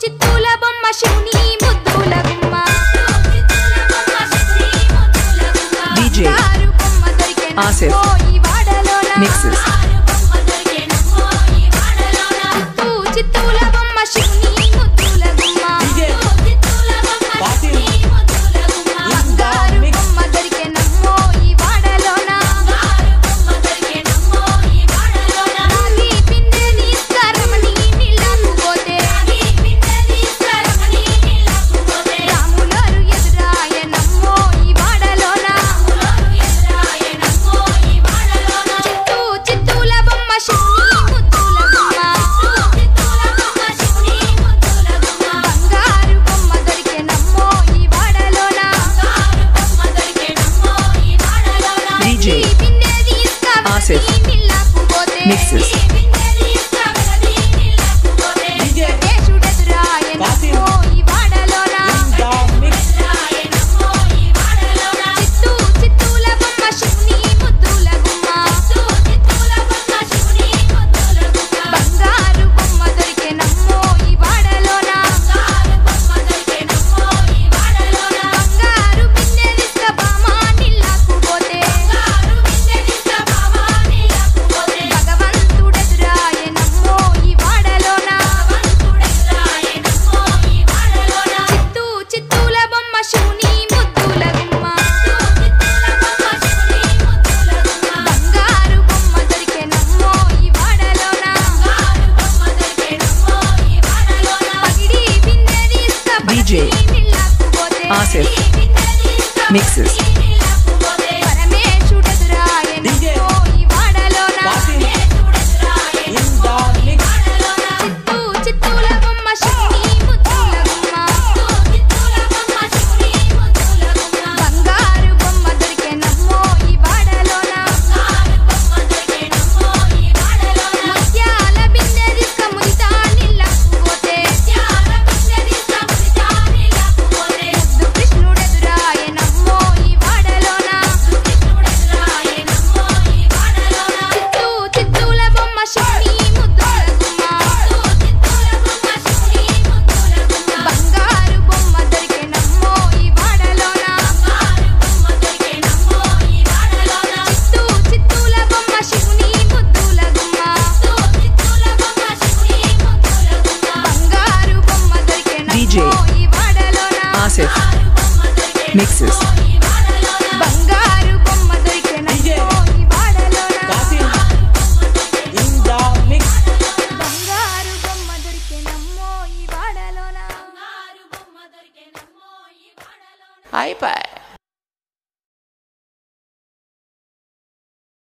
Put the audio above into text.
చిత్తూల బొమ్మ శివుని ముద్దుల గుమ్మ DJ Asif Mixes చిత్తూల బొమ్మ శివుని ముద్దుల గుమ్మ బంగారు బొమ్మ దొరికెనమ్మో ఈ వాడలోన రాగి పిందె నిస్కరమని నీళ్ళకు పోతే రాములారు ఎదురాయనమ్మో ఈ వాడలోన చిత్తూల బొమ్మ శివుని ముద్దుల గుమ్మ బంగారు బొమ్మ దొరికెనమ్మో ఈ వాడలోన DJ Asif Mixes దేశుడెదురాయనమ్మో ఈ వాడలోన చిత్తూల బొమ్మ శివుని ముద్దుల గుమ్మ బంగారు బొమ్మ దొరికెనమ్మో ఈ వాడలోన బంగారు బిందె తీసుకబామ నీళ్ళకు పోతే భగవంతుడెదురాయనమ్మో ఈ వాడలోన చిత్తూల బొమ్మ శివుని ముద్దుల గుమ్మ బంగారు బొమ్మ దొరికెనమ్మో ఈ వాడలోన పగిడి బిందె DJ నీళ్ళకు పోతే Asif Mixes పరమేశుడెదురాయనమ్మో ఈ వాడలోన చిత్తూల బొమ్మ శివుని ముద్దుల గుమ్మ బంగారు బొమ్మ దొరికెనమ్మో ఈ వాడలోన ముత్యాల బిందె తీసుక మురితా నీళ్ళకు పోతే ముద్దు కృష్ణుడెదురాయనమ్మో ఈ వాడలోన చిత్తూల బొమ్మ శివుని ముద్దుల గుమ్మ బంగారు బొమ్మ దొరికెనమ్మో ఈ వాడలోన చిత్తూల బొమ్మ శివుని ముద్దుల గుమ్మ బంగారు బొమ్మ DJ దొరికెనమ్మో ఈ వాడలోన Asif Mixes బంగారు బొమ్మ దొరికెనమ్మో ఈ వాడలోన బంగారు బొమ్మ దొరికెనమ్మో ఈ వాడలోన అయిపోయి